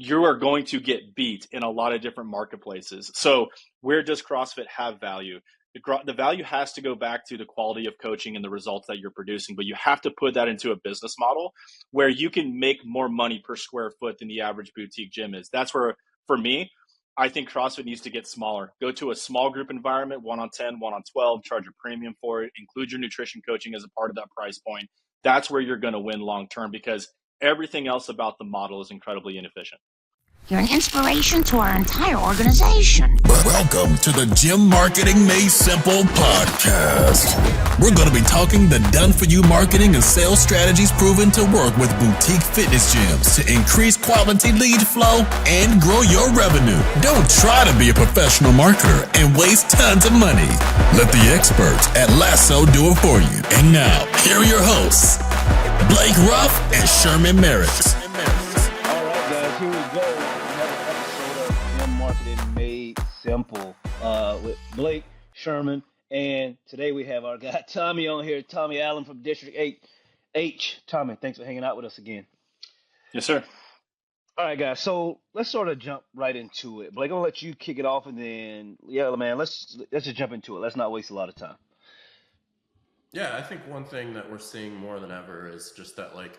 you are going to get beat in a lot of different marketplaces. So where does CrossFit have value? The value has to go back to the quality of coaching and the results that you're producing, but you have to put that into a business model where you can make more money per square foot than the average boutique gym is. That's where, for me, I think CrossFit needs to get smaller. Go to a small group environment, 1-on-10, 1-on-12, charge a premium for it, include your nutrition coaching as a part of that price point. That's where you're going to win long term, because everything else about the model is incredibly inefficient. You're an inspiration to our entire organization. Welcome to the Gym Marketing Made Simple podcast. We're going to be talking the done-for-you marketing and sales strategies proven to work with boutique fitness gyms to increase quality lead flow and grow your revenue. Don't try to be a professional marketer and waste tons of money. Let the experts at Lasso do it for you. And now, here are your hosts, Blake Ruff and Sherman Merritt. Simple with Blake, Sherman, and today we have our guy Tommy on here, Tommy Allen from District 8H. Tommy, thanks for hanging out with us again. Yes, sir. All right, guys, so let's sort of jump right into it. Blake, I'm gonna let you kick it off, and then let's just jump into it. Let's not waste a lot of time. Yeah, I think one thing that we're seeing more than ever is just that, like,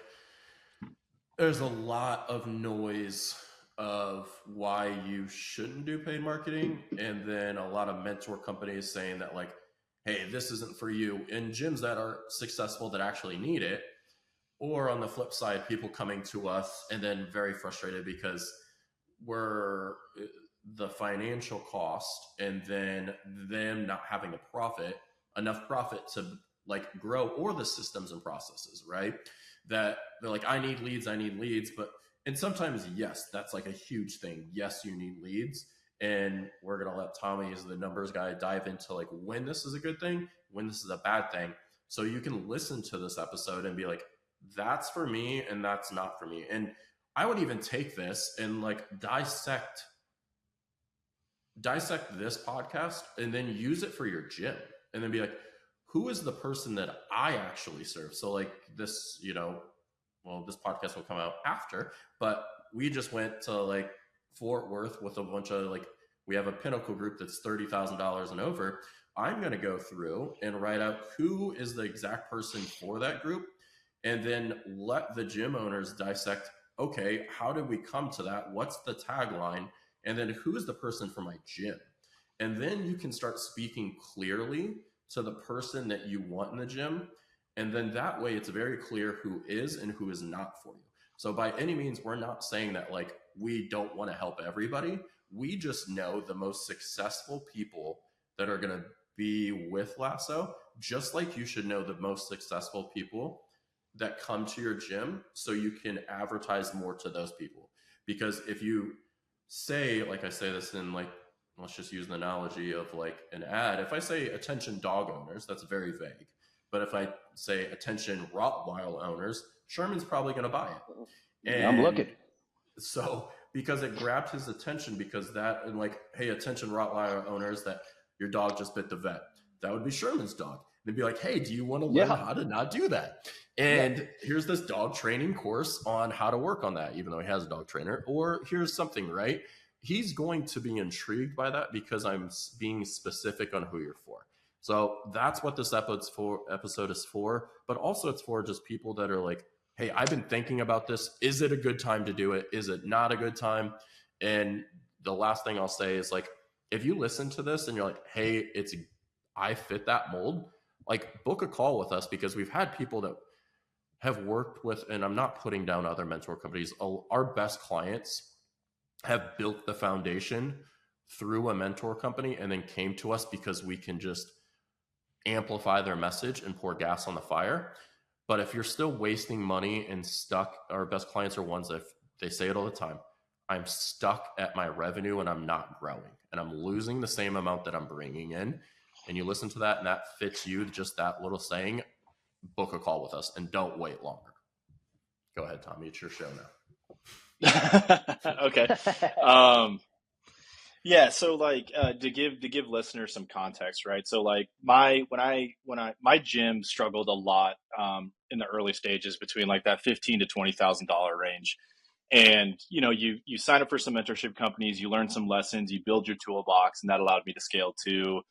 there's a lot of noise of why you shouldn't do paid marketing, and then a lot of mentor companies saying that, like, hey, this isn't for you, in gyms that are successful that actually need it. Or on the flip side, people coming to us and then very frustrated because we're the financial cost, and then them not having enough profit to like grow, or the systems and processes, right? That they're like, I need leads, and sometimes, yes, that's like a huge thing. Yes, you need leads. And we're going to let Tommy, as the numbers guy, dive into like when this is a good thing, when this is a bad thing. So you can listen to this episode and be like, that's for me and that's not for me. And I would even take this and like dissect this podcast and then use it for your gym, and then be like, who is the person that I actually serve? So like this, this podcast will come out after, but we just went to like Fort Worth with a bunch of we have a Pinnacle group that's $30,000 and over. I'm going to go through and write out who is the exact person for that group, and then let the gym owners dissect, okay, how did we come to that? What's the tagline? And then who is the person for my gym? And then you can start speaking clearly to the person that you want in the gym. And then that way it's very clear who is and who is not for you. So by any means, we're not saying that like we don't want to help everybody. We just know the most successful people that are going to be with Lasso, just like you should know the most successful people that come to your gym, so you can advertise more to those people. Because if you say, like I say this in like, let's just use the analogy of like an ad. If I say attention dog owners, that's very vague. But if I say attention Rottweiler owners, Sherman's probably going to buy it. And I'm looking. So because it grabbed his attention, because that, and like, hey, attention Rottweiler owners, that your dog just bit the vet. That would be Sherman's dog. They'd be like, hey, do you want to learn how to not do that? And here's this dog training course on how to work on that, even though he has a dog trainer. Or here's something, right? He's going to be intrigued by that because I'm being specific on who you're for. So that's what this episode is for. But also it's for just people that are like, hey, I've been thinking about this. Is it a good time to do it? Is it not a good time? And the last thing I'll say is like, if you listen to this and you're like, hey, I fit that mold, like book a call with us, because we've had people that have worked with, and I'm not putting down other mentor companies. Our best clients have built the foundation through a mentor company and then came to us because we can just amplify their message and pour gas on the fire. But if you're still wasting money and stuck, our best clients are ones that they say it all the time. I'm stuck at my revenue and I'm not growing, and I'm losing the same amount that I'm bringing in. And you listen to that and that fits you, just that little saying, book a call with us and don't wait longer. Go ahead, Tommy. It's your show now. Okay. Yeah. So like, to give listeners some context, right? So like my gym struggled a lot, in the early stages between like that $15,000 to $20,000 range. And, you sign up for some mentorship companies, you learn some lessons, you build your toolbox, and that allowed me to scale to,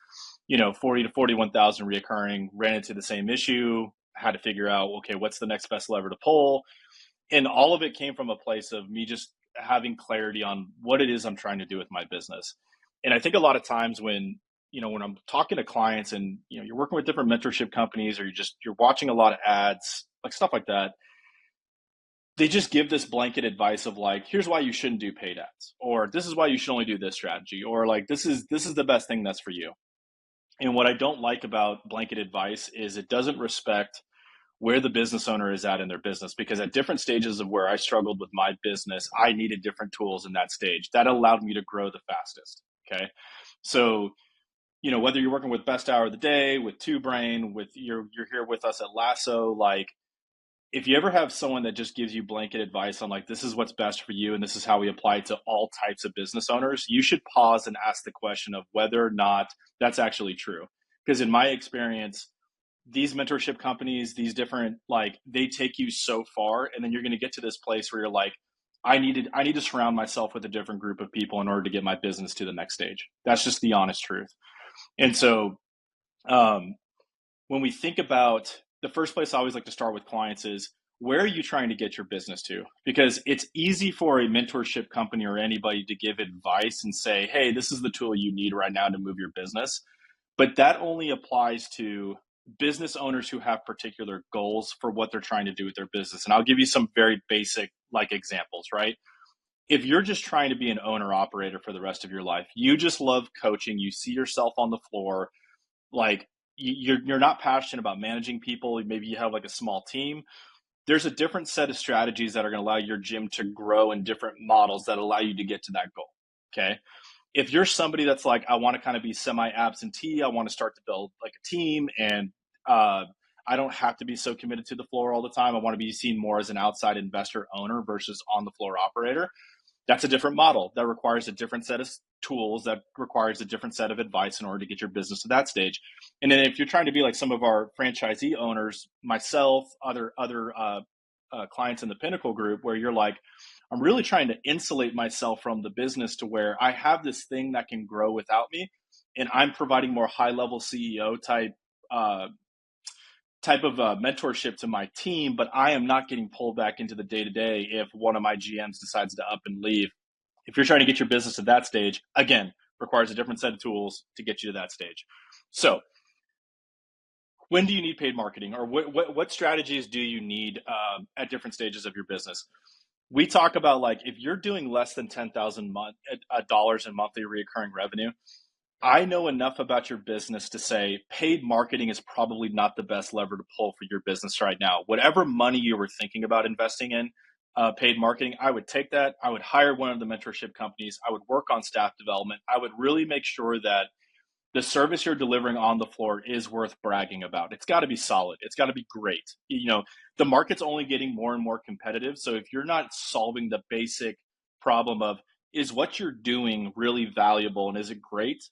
40 to 41,000 reoccurring. Ran into the same issue, had to figure out, okay, what's the next best lever to pull? And all of it came from a place of me just having clarity on what it is I'm trying to do with my business. And I think a lot of times when I'm talking to clients and, you're working with different mentorship companies, or you're watching a lot of ads, like stuff like that, they just give this blanket advice of like, here's why you shouldn't do paid ads, or this is why you should only do this strategy, or like, this is the best thing that's for you. And what I don't like about blanket advice is it doesn't respect where the business owner is at in their business, because at different stages of where I struggled with my business, I needed different tools in that stage that allowed me to grow the fastest. Okay. So, whether you're working with Best Hour of the Day, with Two Brain, with you're here with us at Lasso, like, if you ever have someone that just gives you blanket advice on like, this is what's best for you and this is how we apply it to all types of business owners, you should pause and ask the question of whether or not that's actually true. Because in my experience, these mentorship companies, these different, like, they take you so far, and then you're going to get to this place where you're like, I need to surround myself with a different group of people in order to get my business to the next stage. That's just the honest truth. And so when we think about, the first place I always like to start with clients is, where are you trying to get your business to? Because it's easy for a mentorship company or anybody to give advice and say, hey, this is the tool you need right now to move your business. But that only applies to business owners who have particular goals for what they're trying to do with their business. And I'll give you some very basic like examples, right? If you're just trying to be an owner operator for the rest of your life, you just love coaching, you see yourself on the floor, like, you're not passionate about managing people, maybe you have like a small team, there's a different set of strategies that are going to allow your gym to grow in different models that allow you to get to that goal. Okay. If you're somebody that's like, I want to kind of be semi-absentee, I want to start to build like a team, and I don't have to be so committed to the floor all the time, I want to be seen more as an outside investor owner versus on the floor operator, that's a different model that requires a different set of tools, that requires a different set of advice in order to get your business to that stage. And then if you're trying to be like some of our franchisee owners, myself, other clients in the Pinnacle group, where you're like, I'm really trying to insulate myself from the business to where I have this thing that can grow without me, and I'm providing more high level CEO type of mentorship to my team, but I am not getting pulled back into the day-to-day if one of my GMs decides to up and leave. If you're trying to get your business to that stage, again, requires a different set of tools to get you to that stage. So when do you need paid marketing, or what strategies do you need at different stages of your business? We talk about, like, if you're doing less than $10,000 in monthly recurring revenue, I know enough about your business to say paid marketing is probably not the best lever to pull for your business right now. Whatever money you were thinking about investing in paid marketing, I would take that. I would hire one of the mentorship companies. I would work on staff development. I would really make sure that the service you're delivering on the floor is worth bragging about. It's got to be solid. It's got to be great. The market's only getting more and more competitive. So if you're not solving the basic problem of, is what you're doing really valuable and is it great?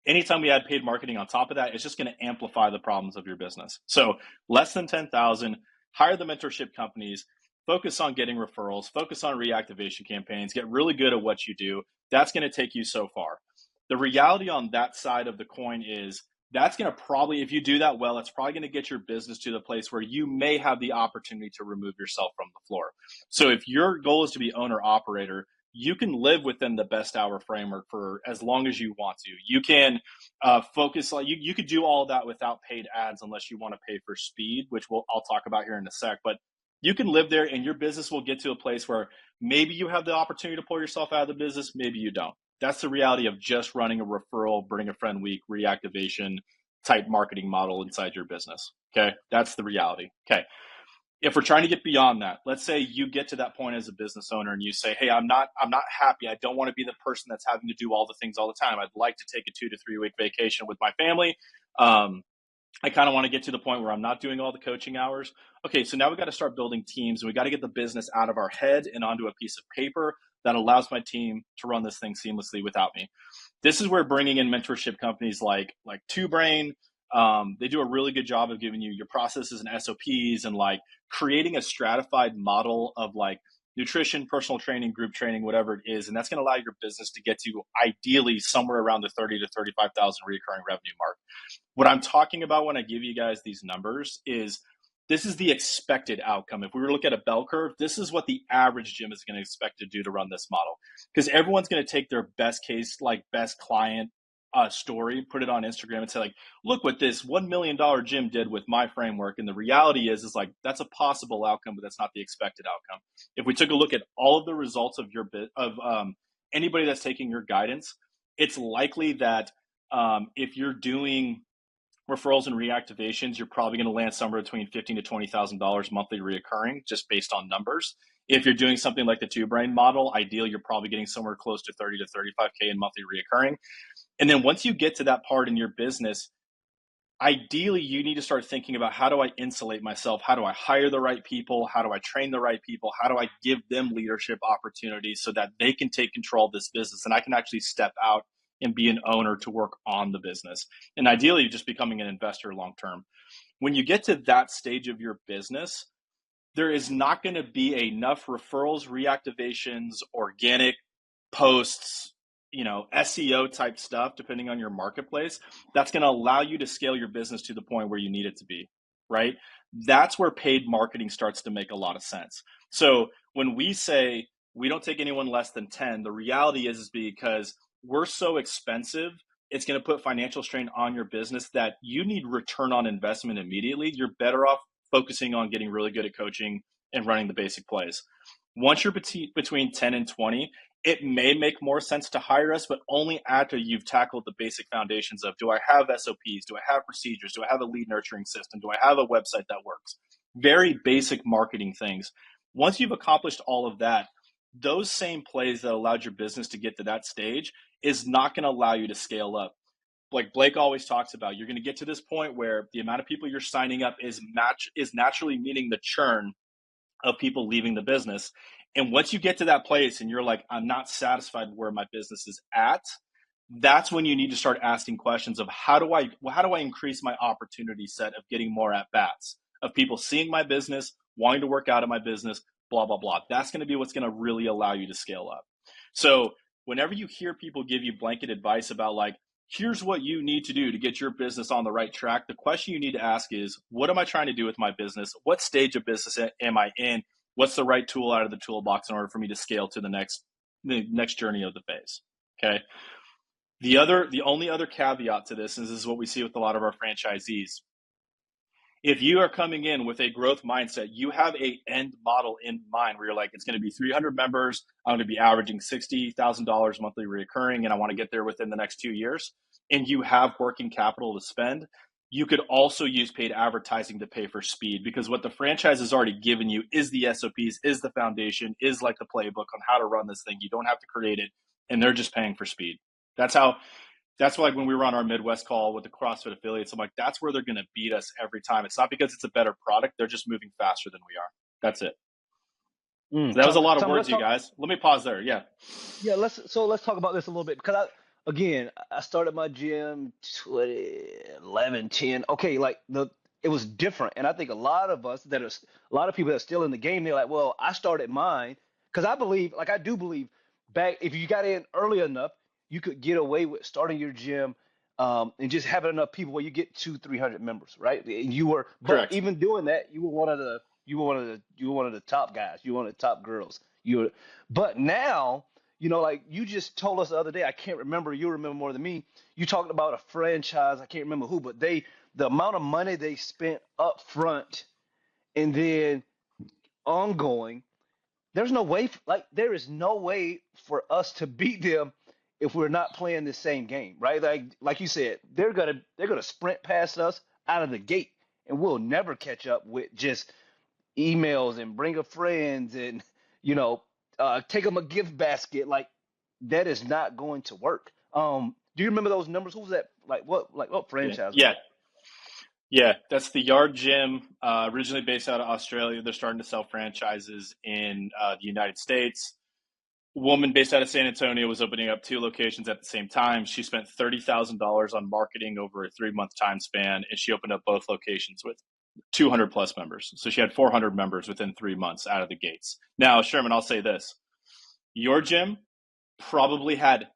Anytime we add paid marketing on top of that, it's just going to amplify the problems of your business. So less than 10,000, hire the mentorship companies, focus on getting referrals, focus on reactivation campaigns, get really good at what you do. That's going to take you so far. The reality on that side of the coin is that's going to probably, if you do that well, it's probably going to get your business to the place where you may have the opportunity to remove yourself from the floor. So if your goal is to be owner operator, you can live within the Best Hour framework for as long as you want to. You can focus, like you could do all that without paid ads unless you want to pay for speed, which I'll talk about here in a sec. But you can live there, and your business will get to a place where maybe you have the opportunity to pull yourself out of the business, maybe you don't. That's the reality of just running a referral, bring a friend week, reactivation type marketing model inside your business. Okay, that's the reality. Okay. If we're trying to get beyond that, let's say you get to that point as a business owner and you say, hey, I'm not happy. I don't want to be the person that's having to do all the things all the time. I'd like to take a 2 to 3 week vacation with my family. I kind of want to get to the point where I'm not doing all the coaching hours. Okay, so now we got to start building teams, and we got to get the business out of our head and onto a piece of paper that allows my team to run this thing seamlessly without me. This is where bringing in mentorship companies like Two Brain, they do a really good job of giving you your processes and SOPs and like creating a stratified model of like nutrition, personal training, group training, whatever it is. And that's going to allow your business to get to ideally somewhere around the 30 to 35,000 recurring revenue mark. What I'm talking about when I give you guys these numbers is this is the expected outcome. If we were to look at a bell curve, this is what the average gym is going to expect to do to run this model, because everyone's going to take their best case, like best client story, put it on Instagram and say like, look what this $1 million gym did with my framework. And the reality is like, that's a possible outcome, but that's not the expected outcome. If we took a look at all of the results of your anybody that's taking your guidance, it's likely that if you're doing referrals and reactivations, you're probably going to land somewhere between $15,000 to $20,000 monthly reoccurring, just based on numbers. If you're doing something like the 2Brain model, ideally you're probably getting somewhere close to 30 to 35K in monthly reoccurring. And then once you get to that part in your business, ideally you need to start thinking about, how do I insulate myself? How do I hire the right people? How do I train the right people? How do I give them leadership opportunities so that they can take control of this business and I can actually step out and be an owner to work on the business? And ideally just becoming an investor long term. When you get to that stage of your business, there is not going to be enough referrals, reactivations, organic posts, SEO type stuff, depending on your marketplace, that's going to allow you to scale your business to the point where you need it to be, right? That's where paid marketing starts to make a lot of sense. So when we say we don't take anyone less than 10, the reality is because we're so expensive, it's going to put financial strain on your business that you need return on investment immediately. You're better off focusing on getting really good at coaching and running the basic plays. Once you're between 10 and 20, it may make more sense to hire us, but only after you've tackled the basic foundations of, do I have SOPs? Do I have procedures? Do I have a lead nurturing system? Do I have a website that works? Very basic marketing things. Once you've accomplished all of that, those same plays that allowed your business to get to that stage is not going to allow you to scale up. Like Blake always talks about, you're going to get to this point where the amount of people you're signing up is naturally meeting the churn of people leaving the business. And once you get to that place and you're like, I'm not satisfied where my business is at, that's when you need to start asking questions of how do I increase my opportunity set of getting more at bats, of people seeing my business, wanting to work out of my business, blah, blah, blah. That's going to be what's going to really allow you to scale up. So whenever you hear people give you blanket advice about like, here's what you need to do to get your business on the right track, the question you need to ask is, what am I trying to do with my business? What stage of business am I in? What's the right tool out of the toolbox in order for me to scale to the next journey of the phase? Okay. The only other caveat to this, and this is what we see with a lot of our franchisees. If you are coming in with a growth mindset, you have a end model in mind where you're like, it's going to be 300 members. I'm going to be averaging $60,000 monthly recurring, and I want to get there within the next 2 years. And you have working capital to spend. You could also use paid advertising to pay for speed, because what the franchise has already given you is the SOPs, is the foundation, is like the playbook on how to run this thing. You don't have to create it, and they're just paying for speed. That's like when we were on our Midwest call with the CrossFit affiliates, I'm like, that's where they're going to beat us every time. It's not because it's a better product. They're just moving faster than we are. That's it. So that was a lot of words, you guys. Let me pause there. Yeah. Yeah. Let's talk about this a little bit, because I started my gym 2011, 10. Okay. It was different. And I think a lot of people that are still in the game, they're like, well, I started mine because I do believe back, if you got in early enough, you could get away with starting your gym and just having enough people where you get 200-300 members, right? And Correct. But even doing that, you were one of the top guys. You were one of the top girls. But now, like you just told us the other day, I can't remember. You remember more than me. You talked about a franchise. I can't remember who, but the amount of money they spent up front and then ongoing. There is no way for us to beat them if we're not playing the same game, right? Like you said, they're gonna sprint past us out of the gate, and we'll never catch up with just emails and bring a friends and take them a gift basket. Like that is not going to work. Do you remember those numbers? Who was that? What franchise? Yeah, that's the Yard Gym, originally based out of Australia. They're starting to sell franchises in the United States. A woman based out of San Antonio was opening up 2 locations at the same time. She spent $30,000 on marketing over a 3-month time span, and she opened up both locations 200 plus members. So she had 400 members within 3 months out of the gates. Now, Sherman, I'll say this. Your gym probably had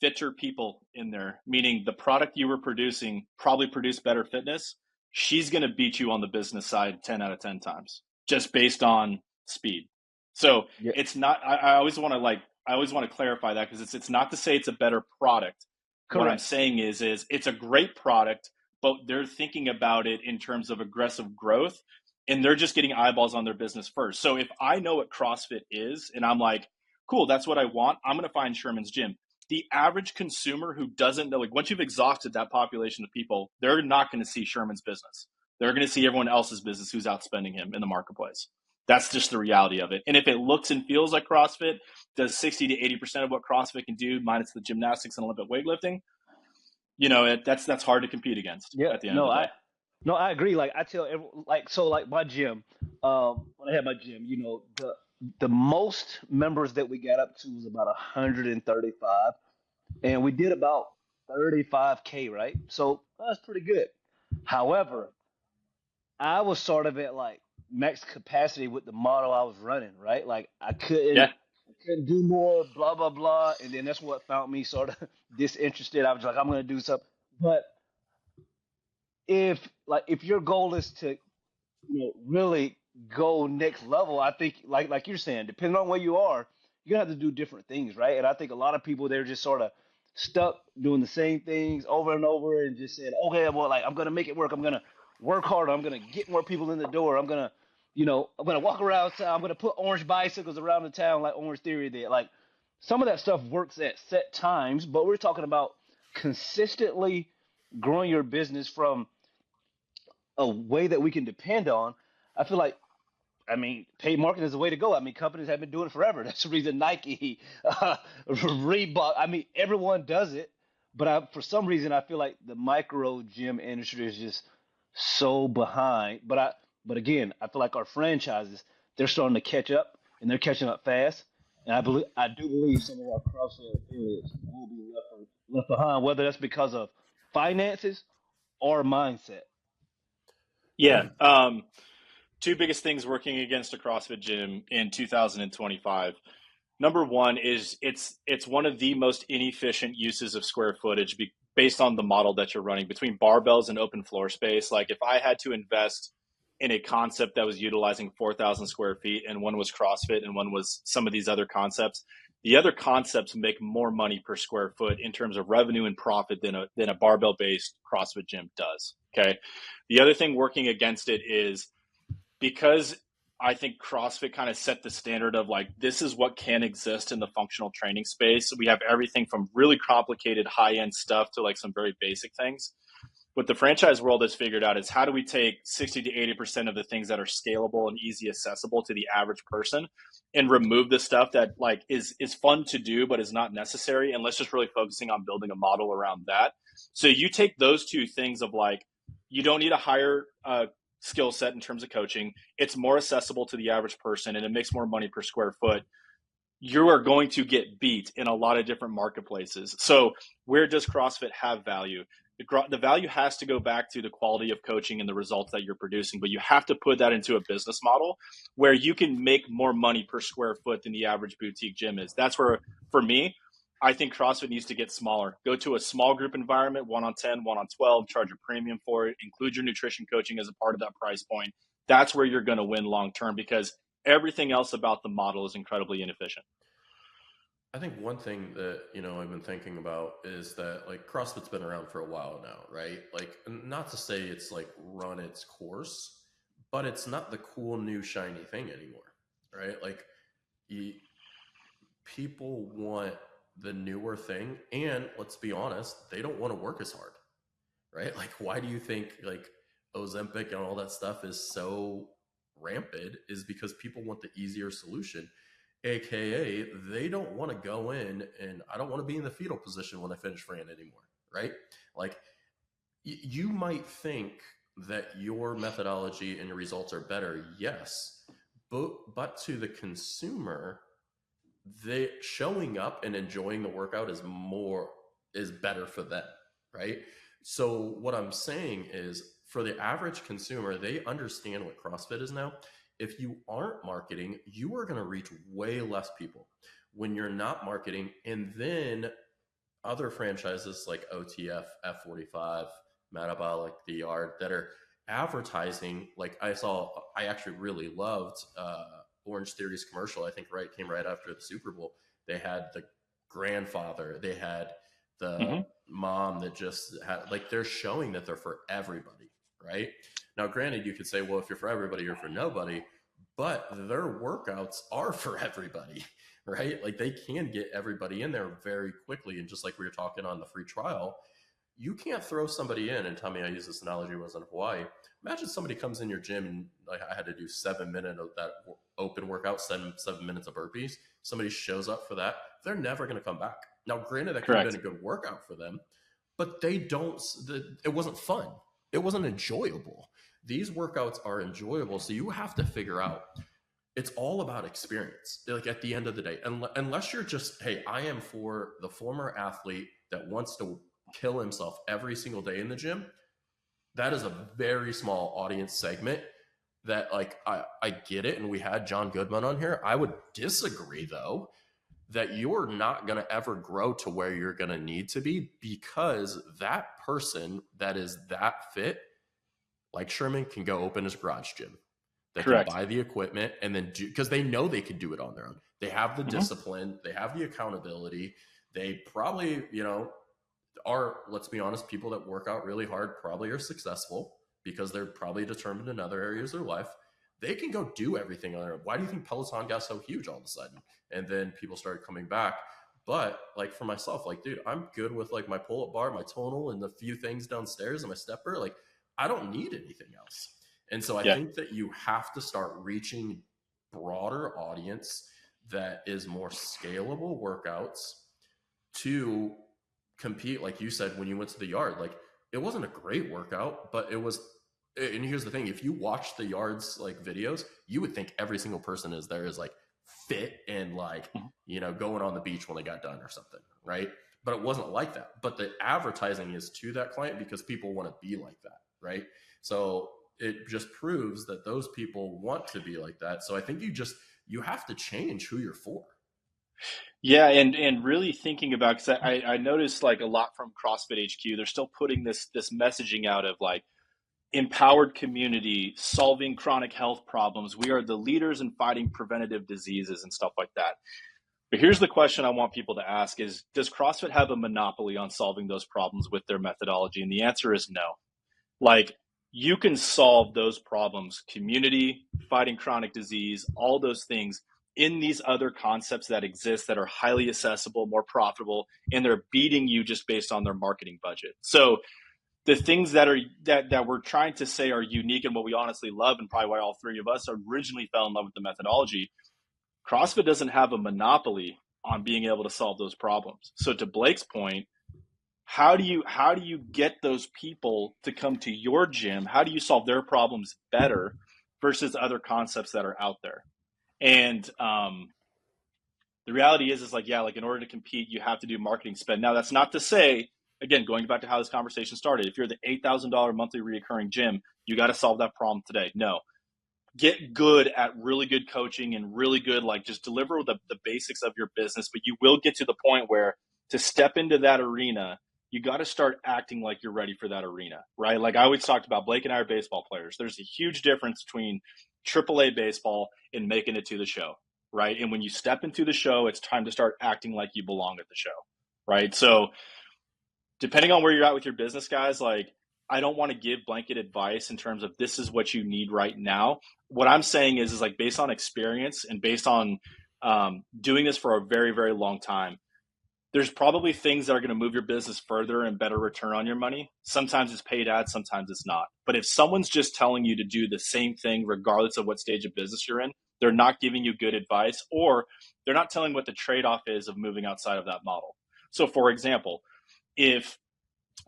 fitter people in there, meaning the product you were producing probably produced better fitness. She's going to beat you on the business side 10 out of 10 times just based on speed. So Yeah, it's not, I always want to clarify that because it's not to say it's a better product. What I'm correct. saying is it's a great product, but they're thinking about it in terms of aggressive growth and they're just getting eyeballs on their business first. So if I know what CrossFit is and I'm like, cool, that's what I want, I'm going to find Sherman's gym. The average consumer who doesn't know, like once you've exhausted that population of people, they're not going to see Sherman's business. They're going to see everyone else's business who's outspending him in the marketplace. That's just the reality of it. And if it looks and feels like CrossFit, does 60 to 80% of what CrossFit can do, minus the gymnastics and Olympic weightlifting, that's hard to compete against Yeah, at the end of the day. I agree. Like I tell everyone, like my gym, when I had my gym, the most members that we got up to was about 135, and we did about 35K, right? So that's pretty good. However, I was sort of at like max capacity with the model I was running, right? Like Yeah. I couldn't do more, blah blah blah, and then that's what found me sort of disinterested. I was like, I'm gonna do something, but if your goal is to really go next level, I think like you're saying, depending on where you are, you're gonna have to do different things, right? And I think a lot of people they're just sort of stuck doing the same things over and over and just saying, okay, well, like I'm gonna make it work. I'm gonna work harder. I'm gonna get more people in the door. I'm gonna walk around town. I'm gonna put orange bicycles around the town like Orange Theory did. Like some of that stuff works at set times, but we're talking about consistently growing your business from a way that we can depend on. I feel like, I mean, paid marketing is the way to go. I mean, companies have been doing it forever. That's the reason Nike, Reebok, I mean, everyone does it. But for some reason, I feel like the micro gym industry is just so behind. But again, I feel like our franchises, they're starting to catch up, and they're catching up fast. And I do believe some of our CrossFit affiliates will be left behind, whether that's because of finances or mindset. Yeah. Two biggest things working against a CrossFit gym in 2025. Number one is it's one of the most inefficient uses of square footage based on the model that you're running between barbells and open floor space. Like if I had to invest in a concept that was utilizing 4,000 square feet and one was CrossFit and one was some of these other concepts, the other concepts make more money per square foot in terms of revenue and profit than a barbell based CrossFit gym does. Okay. The other thing working against it is because I think CrossFit kind of set the standard of like, this is what can exist in the functional training space. We have everything from really complicated high end stuff to like some very basic things. What the franchise world has figured out is how do we take 60 to 80% of the things that are scalable and easy accessible to the average person and remove the stuff that like is fun to do, but is not necessary. And let's just really focusing on building a model around that. So you take those two things of like, you don't need a higher skill set in terms of coaching. It's more accessible to the average person and it makes more money per square foot. You are going to get beat in a lot of different marketplaces. So where does CrossFit have value? The value has to go back to the quality of coaching and the results that you're producing, but you have to put that into a business model where you can make more money per square foot than the average boutique gym is. That's where, for me, I think CrossFit needs to get smaller. Go to a small group environment, 1 on 10, 1 on 12, charge a premium for it, include your nutrition coaching as a part of that price point. That's where you're going to win long term because everything else about the model is incredibly inefficient. I think one thing that, I've been thinking about is that like CrossFit's been around for a while now, right? Like, not to say it's like run its course, but it's not the cool new shiny thing anymore, right? Like people want the newer thing, and let's be honest, they don't want to work as hard, right? Like, why do you think like Ozempic and all that stuff is so rampant is because people want the easier solution. AKA, they don't want to go in and I don't want to be in the fetal position when I finish ran anymore, right? Like, you might think that your methodology and your results are better, yes, but to the consumer, they showing up and enjoying the workout is better for them, right? So what I'm saying is, for the average consumer, they understand what CrossFit is now. If you aren't marketing, you are going to reach way less people when you're not marketing. And then other franchises like OTF, F45, Metabolic, The Yard that are advertising. Like I actually really loved Orange Theory's commercial. I think came right after the Super Bowl. They had the grandfather, they had the mom that just had, like, they're showing that they're for everybody, right? Now, granted, you could say, well, if you're for everybody, you're for nobody, but their workouts are for everybody, right? Like they can get everybody in there very quickly. And just like we were talking on the free trial, you can't throw somebody in, and tell me I use this analogy, was in Hawaii. Imagine somebody comes in your gym and like I had to do 7 minutes of that open workout, 7 minutes of burpees. Somebody shows up for that, they're never going to come back. Now, granted, that could have been a good workout for them, but it wasn't fun. It wasn't enjoyable. These workouts are enjoyable. So you have to figure out, it's all about experience. Like at the end of the day, unless you're just, hey, I am for the former athlete that wants to kill himself every single day in the gym. That is a very small audience segment that, like, I get it. And we had John Goodman on here. I would disagree though, that you're not going to ever grow to where you're going to need to be, because that person that is that fit, like Sherman, can go open his garage gym. They can buy the equipment and then because they know they can do it on their own. They have the discipline, they have the accountability. They probably, are, let's be honest, people that work out really hard probably are successful because they're probably determined in other areas of their life. They can go do everything on their own. Why do you think Peloton got so huge all of a sudden? And then people started coming back. But like for myself, like, dude, I'm good with like my pull-up bar, my tonal, and the few things downstairs and my stepper. Like, I don't need anything else. And so I think that you have to start reaching broader audience that is more scalable workouts to compete. Like you said, when you went to the Yard, like it wasn't a great workout, but it was. And here's the thing, if you watch the Yard's like videos, you would think every single person is there is like fit and like, going on the beach when they got done or something. Right. But it wasn't like that. But the advertising is to that client because people want to be like that. Right. So it just proves that those people want to be like that. So I think you have to change who you're for. Yeah, and really thinking about, because I noticed like a lot from CrossFit HQ, they're still putting this messaging out of like empowered community, solving chronic health problems. We are the leaders in fighting preventative diseases and stuff like that. But here's the question I want people to ask is, does CrossFit have a monopoly on solving those problems with their methodology? And the answer is no. Like, you can solve those problems, community, fighting chronic disease, all those things, in these other concepts that exist that are highly accessible, more profitable, and they're beating you just based on their marketing budget. So the things that we're trying to say are unique and what we honestly love, and probably why all three of us originally fell in love with the methodology, CrossFit doesn't have a monopoly on being able to solve those problems. So to Blake's point, how do you get those people to come to your gym? How do you solve their problems better versus other concepts that are out there? And the reality is like, yeah, like in order to compete, you have to do marketing spend. Now, that's not to say, again, going back to how this conversation started, if you're the $8,000 monthly recurring gym, you got to solve that problem today. No. Get good at really good coaching and really good, like just deliver the basics of your business. But you will get to the point where to step into that arena, you got to start acting like you're ready for that arena, right? Like I always talked about, Blake and I are baseball players. There's a huge difference between AAA baseball and making it to the show, right? And when you step into the show, it's time to start acting like you belong at the show, right? So depending on where you're at with your business, guys, like I don't want to give blanket advice in terms of this is what you need right now. What I'm saying is like based on experience and based on doing this for a very, very long time, there's probably things that are going to move your business further and better return on your money. Sometimes it's paid ads, sometimes it's not. But if someone's just telling you to do the same thing, regardless of what stage of business you're in, they're not giving you good advice, or they're not telling what the trade-off is of moving outside of that model. So for example, if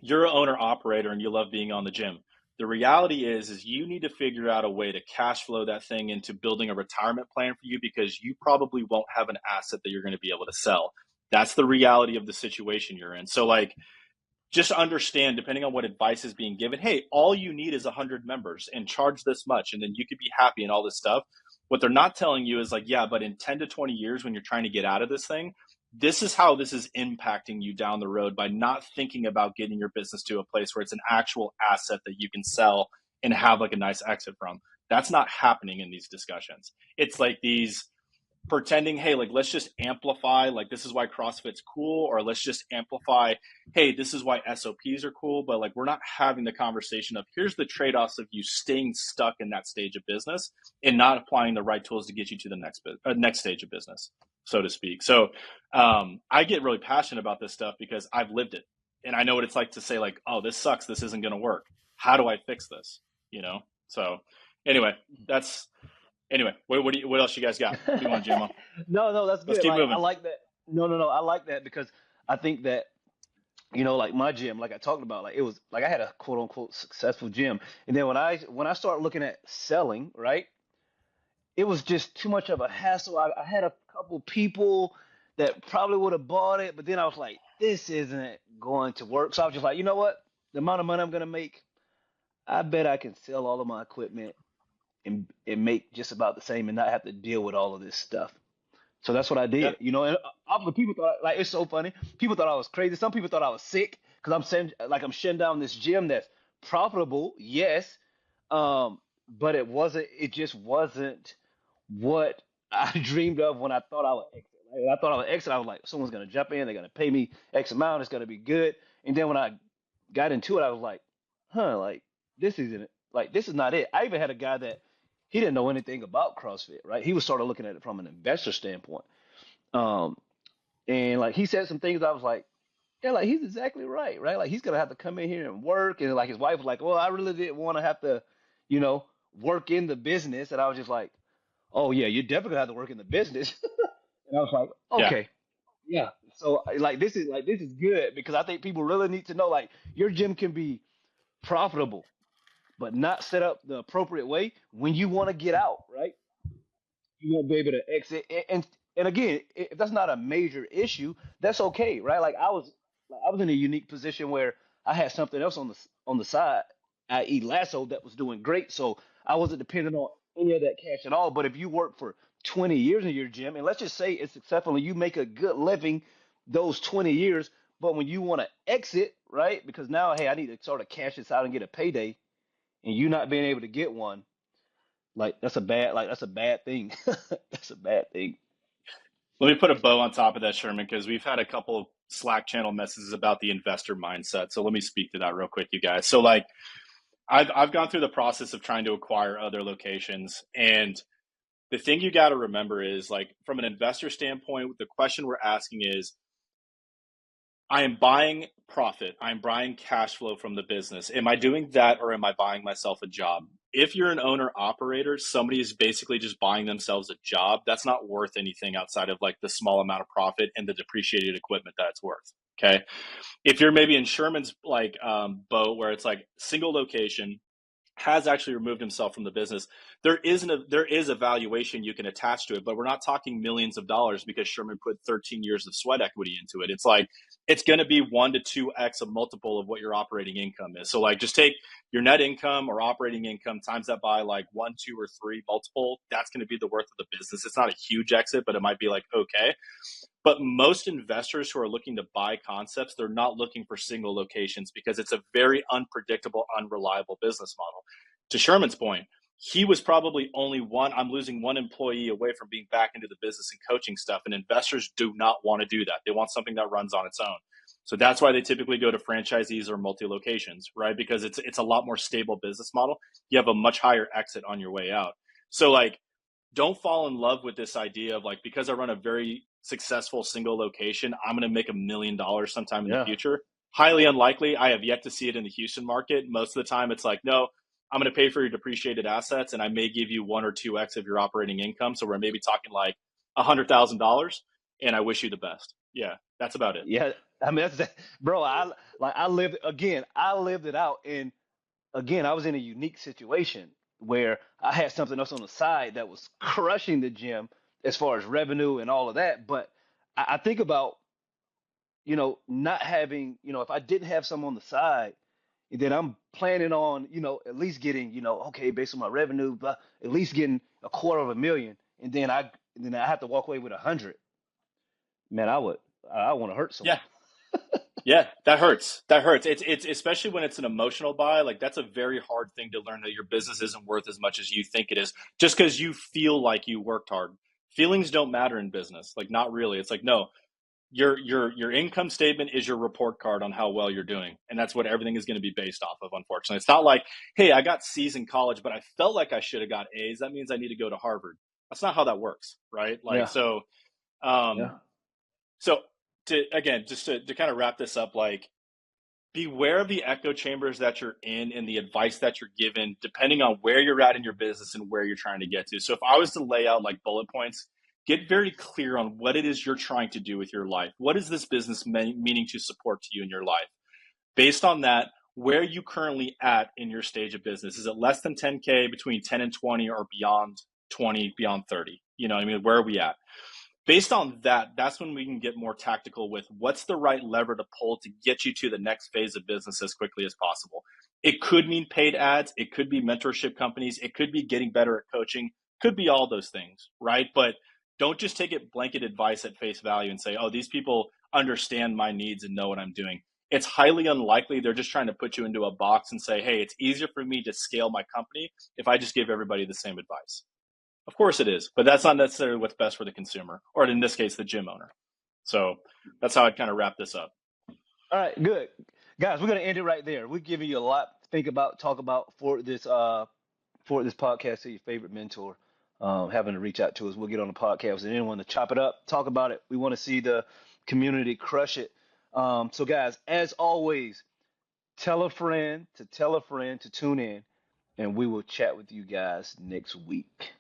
you're an owner operator and you love being on the gym, the reality is you need to figure out a way to cash flow that thing into building a retirement plan for you, because you probably won't have an asset that you're going to be able to sell. That's the reality of the situation you're in. So like just understand, depending on what advice is being given, hey, all you need is 100 members and charge this much, and then you could be happy and all this stuff. What they're not telling you is like, yeah, but in 10 to 20 years, when you're trying to get out of this thing, this is how this is impacting you down the road by not thinking about getting your business to a place where it's an actual asset that you can sell and have like a nice exit from. That's not happening in these discussions. It's like these pretending, hey, like, let's just amplify, like, this is why CrossFit's cool, or let's just amplify, hey, this is why SOPs are cool, but like, we're not having the conversation of here's the trade-offs of you staying stuck in that stage of business and not applying the right tools to get you to the next stage of business, so to speak. So I get really passionate about this stuff because I've lived it, and I know what it's like to say like, oh, this sucks, this isn't going to work. How do I fix this? So anyway, what else you guys got? What do you want, Jamo? No, that's Let's good. keep Like I moving. like that. No, I like that because I think that like my gym, like I talked about, like it was like I had a quote unquote successful gym, and then when I started looking at selling, right, it was just too much of a hassle. I had a couple people that probably would have bought it, but then I was like, this isn't going to work. So I was just like, you know what? The amount of money I'm gonna make, I bet I can sell all of my equipment and make just about the same and not have to deal with all of this stuff. So that's what I Yeah. did, and the people thought like it's so funny. People thought I was crazy. Some people thought I was sick because I'm shutting down this gym that's profitable, yes, but it wasn't. It just wasn't what I dreamed of when I thought I would exit. Right? When I thought I would exit, I was like, someone's gonna jump in, they're gonna pay me X amount, it's gonna be good. And then when I got into it, I was like, like this is not it. I even had a guy that he didn't know anything about CrossFit, right? He was sort of looking at it from an investor standpoint. Um, and like he said some things I was like, yeah, like he's exactly right, right? Like he's gonna have to come in here and work. And like his wife was like, well, I really didn't want to have to, you know, work in the business. And I was just like, oh yeah, you're definitely gonna have to work in the business. And I was like, Yeah. okay, yeah. So this is good because I think people really need to know like your gym can be profitable, but not set up the appropriate way when you want to get out, right? You won't be able to exit. And again, if that's not a major issue, that's okay, right? Like I was in a unique position where I had something else on the side, i.e. Lasso, that was doing great. So I wasn't dependent on any of that cash at all. But if you work for 20 years in your gym, and let's just say it's successful and you make a good living those 20 years, but when you want to exit, right? Because now, hey, I need to sort of cash this out and get a payday, and you not being able to get one, that's a bad thing. That's a bad thing. Let me put a bow on top of that, Sherman, because we've had a couple of Slack channel messages about the investor mindset. So let me speak to that real quick, you guys. So like I've gone through the process of trying to acquire other locations, and the thing you got to remember is like from an investor standpoint, the question we're asking is, I am buying profit. I'm buying cash flow from the business. Am I doing that, or am I buying myself a job? If you're an owner operator, somebody is basically just buying themselves a job. That's not worth anything outside of like the small amount of profit and the depreciated equipment that it's worth. Okay. If you're maybe in Sherman's like boat where it's like single location, has actually removed himself from the business, there is a valuation you can attach to it, but we're not talking millions of dollars because Sherman put 13 years of sweat equity into it. It's like it's going to be 1 to 2x a multiple of what your operating income is. So like just take your net income or operating income, times that by like 1, 2, or 3 multiple. That's going to be the worth of the business. It's not a huge exit, but it might be like okay. But most investors who are looking to buy concepts, they're not looking for single locations because it's a very unpredictable, unreliable business model. To Sherman's point, he was probably I'm losing one employee away from being back into the business and coaching stuff. And investors do not want to do that. They want something that runs on its own. So that's why they typically go to franchisees or multi-locations, right? Because it's a lot more stable business model. You have a much higher exit on your way out. So like, don't fall in love with this idea of like, because I run a very successful single location, I'm going to make $1 million sometime in the Yeah. future. Highly unlikely. I have yet to see it in the Houston market. Most of the time it's like, no, I'm going to pay for your depreciated assets and I may give you 1 or 2x of your operating income. So we're maybe talking like $100,000 and I wish you the best. Yeah, that's about it. Yeah. I mean, bro. I lived it out, and again, I was in a unique situation where I had something else on the side that was crushing the gym as far as revenue and all of that. But I think about, not having, if I didn't have some on the side, then I'm planning on, at least getting, okay, based on my revenue, but at least getting $250,000, and then I have to walk away with 100. Man, I want to hurt someone. Yeah. Yeah, that hurts. That hurts. It's especially when it's an emotional buy. Like, that's a very hard thing to learn, that your business isn't worth as much as you think it is, just because you feel like you worked hard. Feelings don't matter in business. Like, not really. It's like, no, your income statement is your report card on how well you're doing, and that's what everything is going to be based off of. Unfortunately, it's not like, hey, I got C's in college, but I felt like I should have got A's. That means I need to go to Harvard. That's not how that works, right? Like, so, so to kind of wrap this up, like, beware of the echo chambers that you're in and the advice that you're given, depending on where you're at in your business and where you're trying to get to. So if I was to lay out like bullet points, get very clear on what it is you're trying to do with your life. What is this business meaning to support to you in your life? Based on that, where are you currently at in your stage of business? Is it less than 10K, between 10 and 20, or beyond 20, beyond 30? Where are we at? Based on that, that's when we can get more tactical with what's the right lever to pull to get you to the next phase of business as quickly as possible. It could mean paid ads. It could be mentorship companies. It could be getting better at coaching. Could be all those things, right? But don't just take it blanket advice at face value and say, oh, these people understand my needs and know what I'm doing. It's highly unlikely. They're just trying to put you into a box and say, hey, it's easier for me to scale my company if I just give everybody the same advice. Of course it is, but that's not necessarily what's best for the consumer, or in this case, the gym owner. So that's how I'd kind of wrap this up. All right, good. Guys, we're going to end it right there. We're giving you a lot to think about, talk about for this podcast to your favorite mentor, having to reach out to us. We'll get on the podcast and anyone to chop it up, talk about it. We want to see the community crush it. So guys, as always, tell a friend to tune in, and we will chat with you guys next week.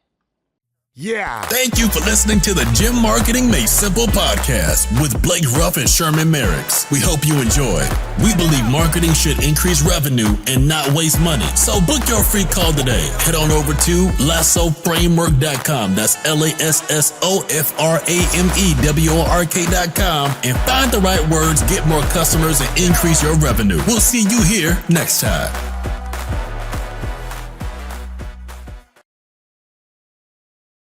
Yeah. Thank you for listening to the Gym Marketing Made Simple podcast with Blake Ruff and Sherman Merricks. We hope you enjoy. We believe marketing should increase revenue and not waste money. So book your free call today. Head on over to lassoframework.com. That's lassoframework.com and find the right words, get more customers, and increase your revenue. We'll see you here next time.